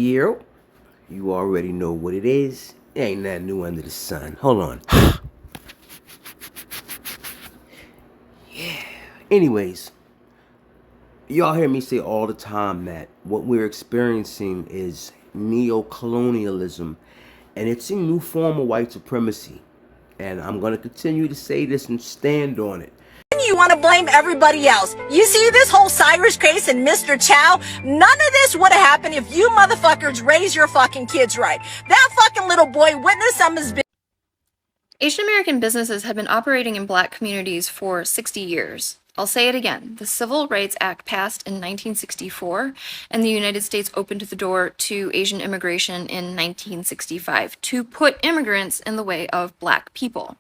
Yeah, you already know what it is. Ain't nothing new under the sun. Hold on. Anyways, y'all hear me say all the time that what we're experiencing is neo-colonialism, and it's a new form of white supremacy. And I'm going to continue to say this and stand on it. You want to blame everybody else. You see this whole Cyrus case and Mr. Chow? None of this would have happened if you motherfuckers raised your fucking kids right. That fucking little boy witnessed some of his Asian American businesses have been operating in Black communities for 60 years. I'll say it again. The Civil Rights Act passed in 1964, and the United States opened the door to Asian immigration in 1965 to put immigrants in the way of Black people.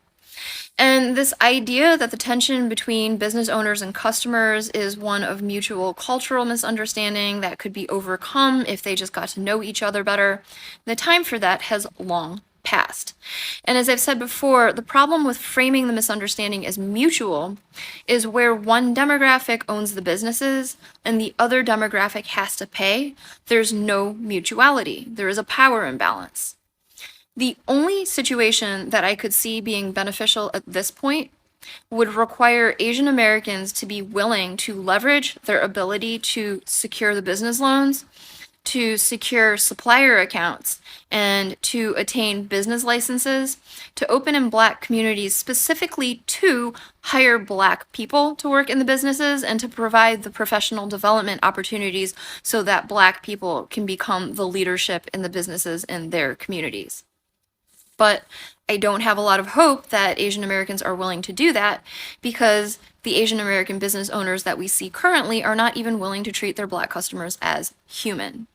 And this idea that the tension between business owners and customers is one of mutual cultural misunderstanding that could be overcome if they just got to know each other better, the time for that has long passed. And as I've said before, the problem with framing the misunderstanding as mutual is where one demographic owns the businesses and the other demographic has to pay. There's no mutuality. There is a power imbalance. The only situation that I could see being beneficial at this point would require Asian Americans to be willing to leverage their ability to secure the business loans, to secure supplier accounts, and to attain business licenses, to open in Black communities specifically to hire Black people to work in the businesses and to provide the professional development opportunities so that Black people can become the leadership in the businesses in their communities. But I don't have a lot of hope that Asian Americans are willing to do that because the Asian American business owners that we see currently are not even willing to treat their Black customers as human.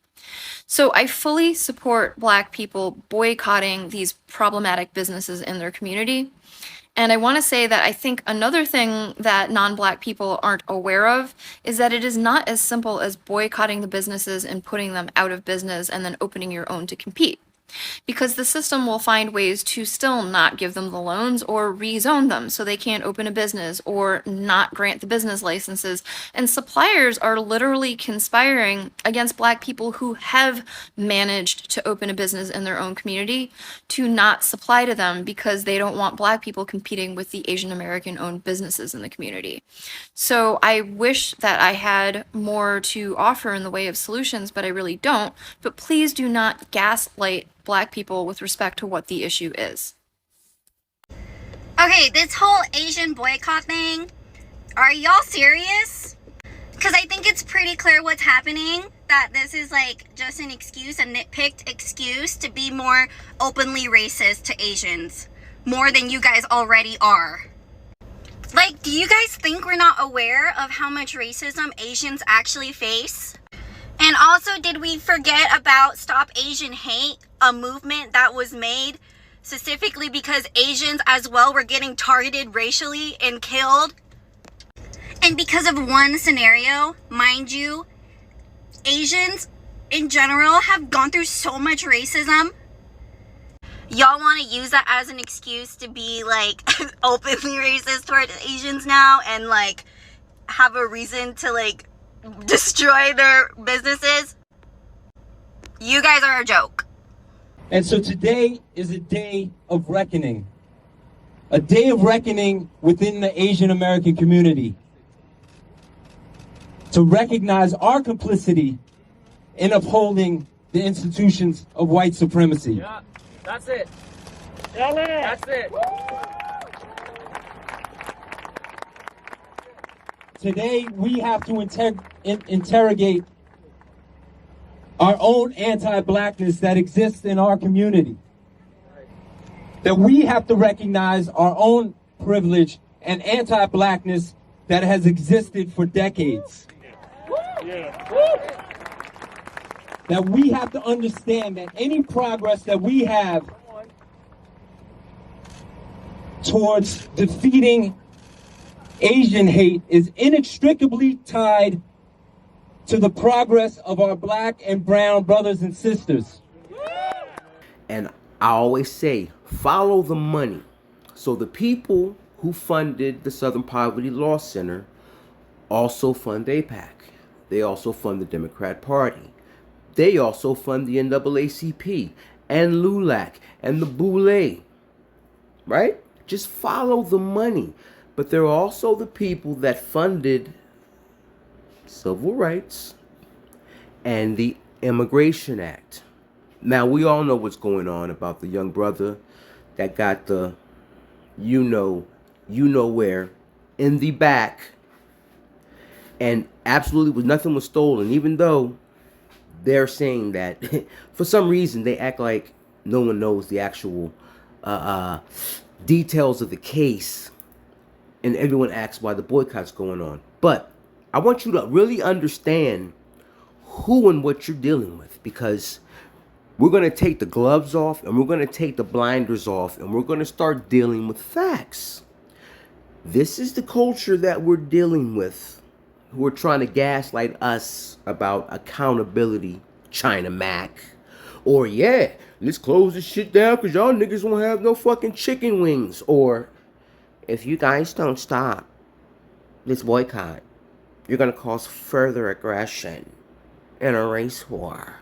So I fully support Black people boycotting these problematic businesses in their community. And I want to say that I think another thing that non-Black people aren't aware of is that it is not as simple as boycotting the businesses and putting them out of business and then opening your own to compete. Because the system will find ways to still not give them the loans or rezone them so they can't open a business or not grant the business licenses. And suppliers are literally conspiring against Black people who have managed to open a business in their own community to not supply to them because they don't want Black people competing with the Asian American owned businesses in the community. So I wish that I had more to offer in the way of solutions, but I really don't. But please do not gaslight Black people with respect to what the issue is. Okay, this whole Asian boycott thing, are y'all serious? Because I think it's pretty clear what's happening, that this is like just an excuse, a nitpicked excuse to be more openly racist to Asians, more than you guys already are. Like, do you guys think we're not aware of how much racism Asians actually face? And also, did we forget about Stop Asian Hate, a movement that was made specifically because Asians as well were getting targeted racially and killed? And because of one scenario, mind you, Asians in general have gone through so much racism. Y'all want to use that as an excuse to be like openly racist towards Asians now and like have a reason to like destroy their businesses? You guys are a joke. And so today is a day of reckoning. A day of reckoning within the Asian American community. To recognize our complicity in upholding the institutions of white supremacy. Yeah, that's it. That's it. Today, we have to interrogate our own anti-Blackness that exists in our community. That we have to recognize our own privilege and anti-Blackness that has existed for decades. That we have to understand that any progress that we have towards defeating Asian hate is inextricably tied to the progress of our Black and brown brothers and sisters. And I always say, follow the money. So the people who funded the Southern Poverty Law Center also fund AIPAC. They also fund the Democrat Party. they also fund the NAACP and LULAC and the Boule, right? Just follow the money. But there are also the people that funded civil rights and the Immigration Act. Now, we all know what's going on about the young brother that got the you know where in the back, and absolutely nothing was stolen, even though they're saying that for some reason they act like no one knows the actual details of the case, and everyone asks why the boycott's going on. But I want you to really understand who and what you're dealing with, because we're going to take the gloves off and we're going to take the blinders off and we're going to start dealing with facts. This is the culture that we're dealing with, who are trying to gaslight us about accountability, China Mac. Or, yeah, let's close this shit down because y'all niggas won't have no fucking chicken wings. Or, if you guys don't stop this boycott, you're going to cause further aggression in a race war.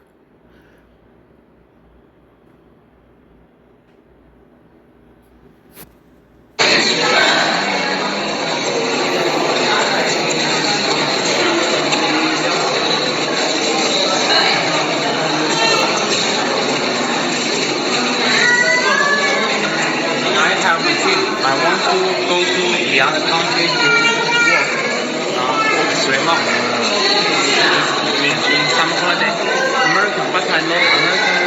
I want to go to the other country to work 3 months in some holiday. American, but I know American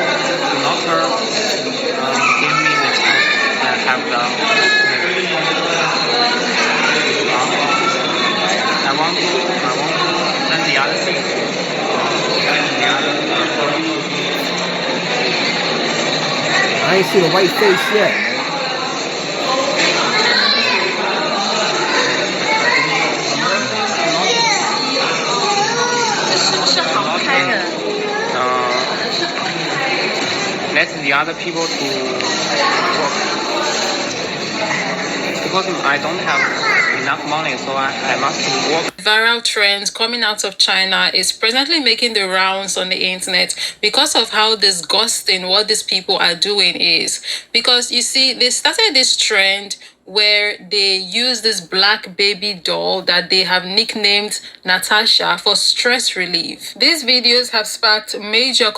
do not give me the chance and have the opportunity. I want to learn the other things. I ain't seen a white face yet. Let the other people to work, because I don't have enough money, so I must work. Viral trends coming out of China is presently making the rounds on the internet because of how disgusting what these people are doing is. Because you see, they started this trend where they use this black baby doll that they have nicknamed Natasha for stress relief. These videos have sparked major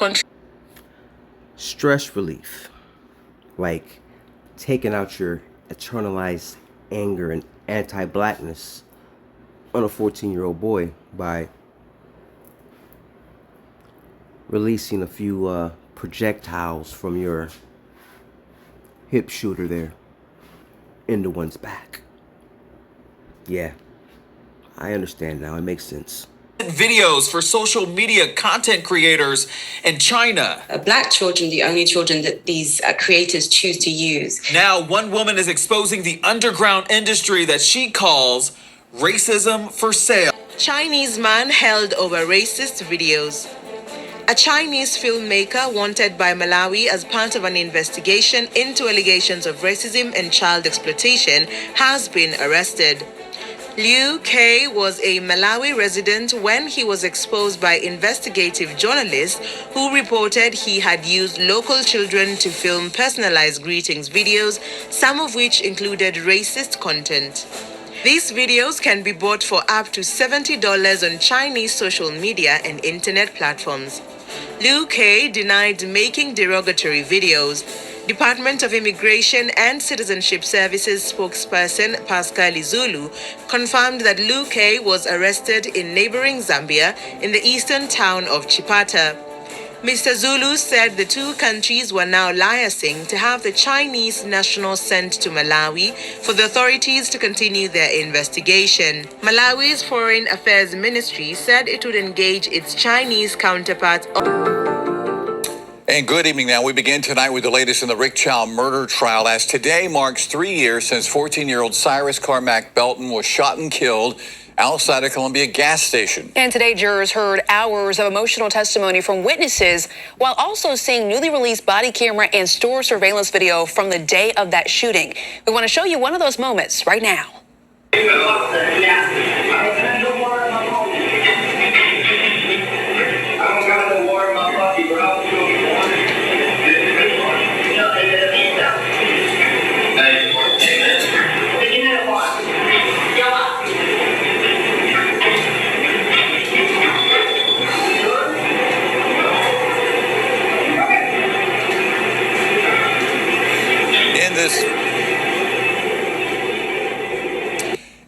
Stress relief, like taking out your eternalized anger and anti-blackness on a 14-year-old boy by releasing a few projectiles from your hip shooter there into one's back. Yeah, I understand now. It makes sense. Videos for social media content creators in China. Black children, the only children that these creators choose to use. Now, one woman is exposing the underground industry that she calls racism for sale. Chinese man held over racist videos. A Chinese filmmaker wanted by Malawi as part of an investigation into allegations of racism and child exploitation has been arrested. Liu K was a Malawi resident when he was exposed by investigative journalists who reported he had used local children to film personalized greetings videos, some of which included racist content. These videos can be bought for up to $70 on Chinese social media and internet platforms. Liu K denied making derogatory videos. Department of Immigration and Citizenship Services spokesperson Pascal Zulu confirmed that Liu K was arrested in neighboring Zambia in the eastern town of Chipata. Mr. Zulu said the two countries were now liaising to have the Chinese national sent to Malawi for the authorities to continue their investigation. Malawi's Foreign Affairs Ministry said it would engage its Chinese counterpart. And good evening now. We begin tonight with the latest in the Rick Chow murder trial, as today marks 3 years since 14-year-old Cyrus Carmack Belton was shot and killed outside a Columbia gas station. And today, jurors heard hours of emotional testimony from witnesses while also seeing newly released body camera and store surveillance video from the day of that shooting. We want to show you one of those moments right now.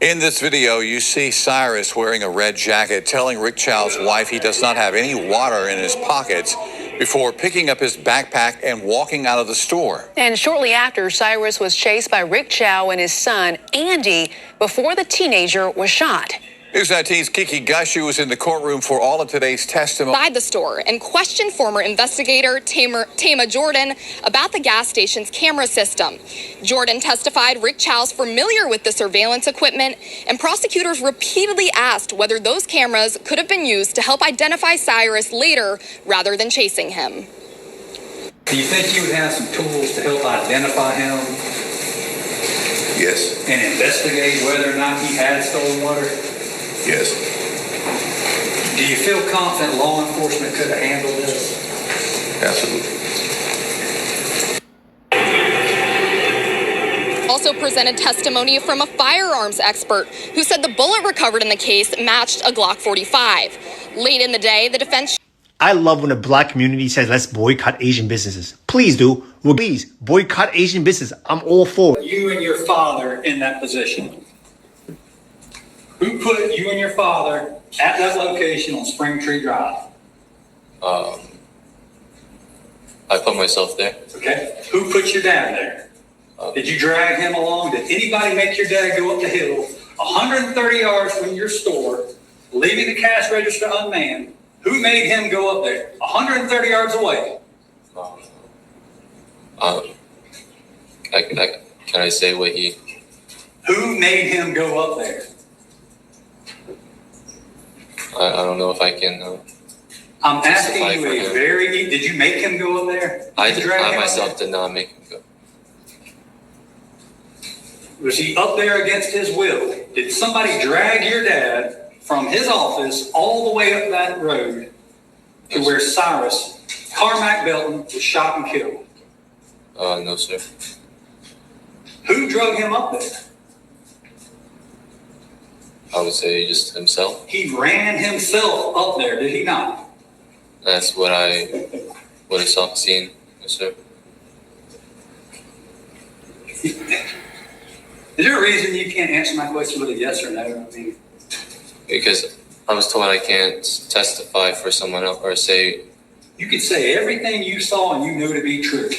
In this video, you see Cyrus wearing a red jacket, telling Rick Chow's wife he does not have any water in his pockets before picking up his backpack and walking out of the store. And shortly after, Cyrus was chased by Rick Chow and his son, Andy, before the teenager was shot. News 19's Kiki Gushu was in the courtroom for all of today's testimony. Inside the store and questioned former investigator Tama Jordan about the gas station's camera system. Jordan testified Rick Chow's familiar with the surveillance equipment, and prosecutors repeatedly asked whether those cameras could have been used to help identify Cyrus later rather than chasing him. Do you think you would have some tools to help identify him? Yes. And investigate whether or not he had stolen water? Yes. Do you feel confident law enforcement could have handled this? Absolutely. Also presented testimony from a firearms expert who said the bullet recovered in the case matched a Glock 45. Late in the day, the defense... I love when the black community says, let's boycott Asian businesses. Please do. Well, please boycott Asian business. I'm all for it. You and your father in that position. Who put you and your father at that location on Spring Tree Drive? I put myself there. Okay. Who put your dad there? Did you drag him along? Did anybody make your dad go up the hill 130 yards from your store, leaving the cash register unmanned? Who made him go up there 130 yards away? Can I say what he... Who made him go up there? I don't know if I can... I'm asking you a very... Did you make him go up there? I myself did not make him go. Was he up there against his will? Did somebody drag your dad from his office all the way up that road to where Cyrus Carmack Belton was shot and killed? No, sir. Who drug him up there? I would say just himself. He ran himself up there, did he not? That's what I saw seen, yes, sir. Is there a reason you can't answer my question with a yes or no? I mean, because I was told I can't testify for someone else or say... You could say everything you saw and you know to be true.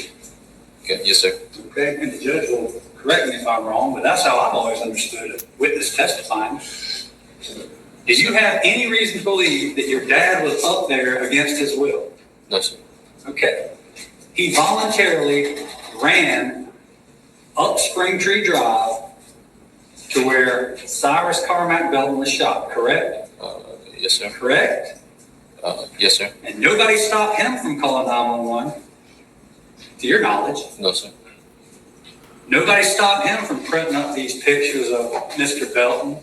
Okay, yes, sir. Okay, and the judge will correct me if I'm wrong, but that's how I've always understood a witness testifying. Did you have any reason to believe that your dad was up there against his will? No, sir. Okay. He voluntarily ran up Spring Tree Drive to where Cyrus Carmack Belton was shot, correct? Yes, sir. Correct? Yes, sir. And nobody stopped him from calling 911, to your knowledge. No, sir. Nobody stopped him from printing up these pictures of Mr. Belton,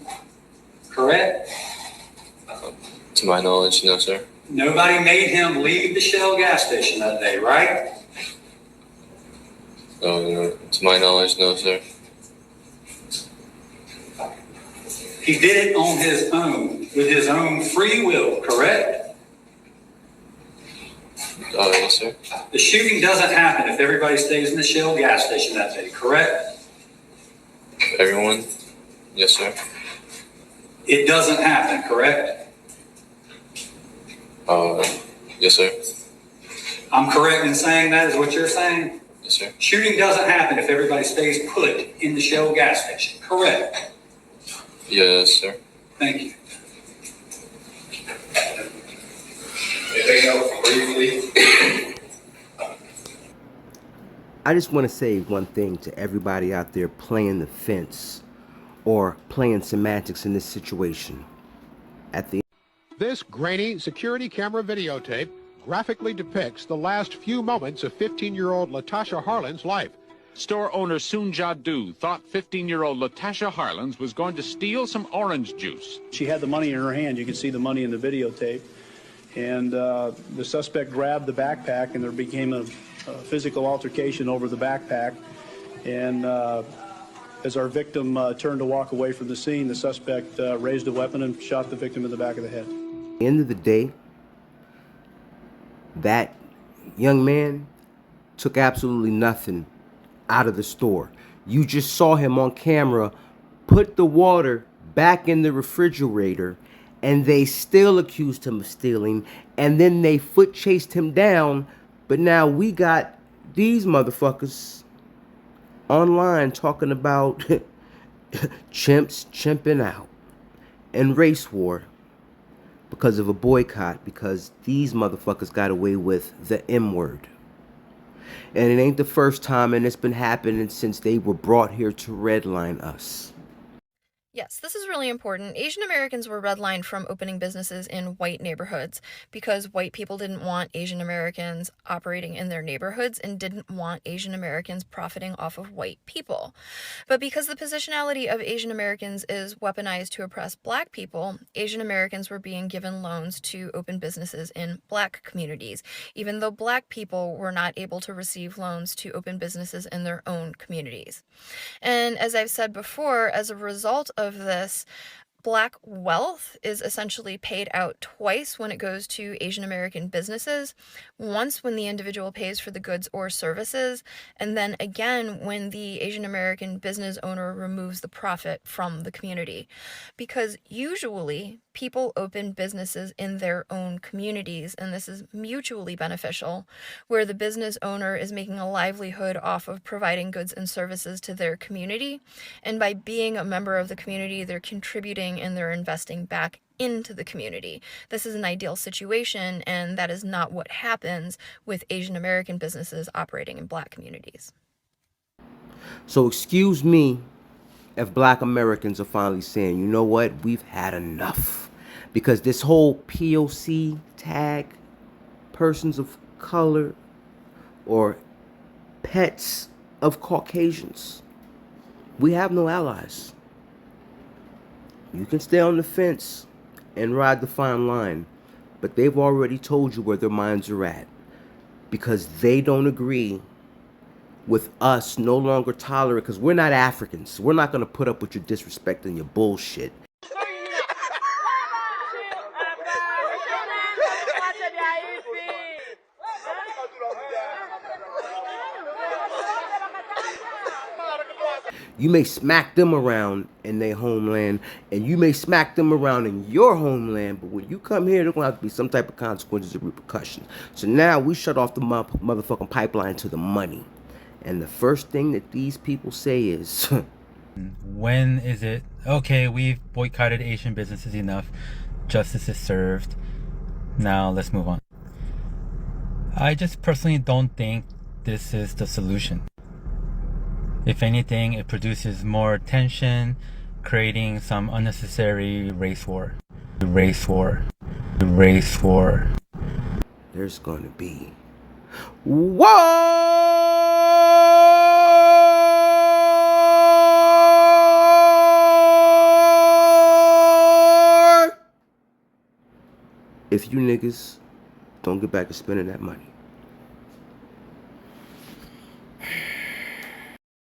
correct? To my knowledge, no, sir. Nobody made him leave the Shell gas station that day, right? No, to my knowledge, no, sir. He did it on his own, with his own free will, correct? Yes, sir. The shooting doesn't happen if everybody stays in the Shell gas station that day, correct? Everyone? Yes, sir. It doesn't happen, correct? Yes, sir. I'm correct in saying that is what you're saying? Yes, sir. Shooting doesn't happen if everybody stays put in the Shell gas station, correct? Yes, sir. Thank you. Anything else briefly? I just want to say one thing to everybody out there playing the fence or playing semantics in this situation. This grainy security camera videotape graphically depicts the last few moments of 15-year-old Latasha Harlan's life. Store owner Soon Ja-do thought 15-year-old Latasha Harlins was going to steal some orange juice. She had the money in her hand. You can see the money in the videotape. And the suspect grabbed the backpack, and there became a physical altercation over the backpack. And as our victim turned to walk away from the scene, the suspect raised a weapon and shot the victim in the back of the head. At the end of the day, that young man took absolutely nothing out of the store. You just saw him on camera put the water back in the refrigerator, and they still accused him of stealing, and then they foot chased him down. But now we got these motherfuckers online talking about chimps chimping out and race war because of a boycott, because these motherfuckers got away with the M word. And it ain't the first time, and it's been happening since they were brought here to redline us. Yes, this is really important. Asian Americans were redlined from opening businesses in white neighborhoods because white people didn't want Asian Americans operating in their neighborhoods and didn't want Asian Americans profiting off of white people. But because the positionality of Asian Americans is weaponized to oppress black people, Asian Americans were being given loans to open businesses in black communities, even though black people were not able to receive loans to open businesses in their own communities. And as I've said before, as a result of this, black wealth is essentially paid out twice when it goes to Asian American businesses. Once when the individual pays for the goods or services, and then again when the Asian American business owner removes the profit from the community. Because usually people open businesses in their own communities, and this is mutually beneficial, where the business owner is making a livelihood off of providing goods and services to their community, and by being a member of the community, they're contributing and they're investing back into the community. This is an ideal situation, and that is not what happens with Asian American businesses operating in black communities. So excuse me if black Americans are finally saying, you know what, we've had enough. Because this whole POC tag, persons of color, or pets of Caucasians, we have no allies. You can stay on the fence and ride the fine line, but they've already told you where their minds are at, because they don't agree with us no longer tolerant, because we're not Africans. We're not going to put up with your disrespect and your bullshit. You may smack them around in their homeland, and you may smack them around in your homeland, but when you come here, there's going to have to be some type of consequences and repercussions. So now we shut off the motherfucking pipeline to the money. And the first thing that these people say is, when is it, okay, we've boycotted Asian businesses enough, justice is served, now let's move on. I just personally don't think this is the solution. If anything, it produces more tension, creating some unnecessary race war. Race war. Race war. There's going to be war! If you niggas don't get back to spending that money.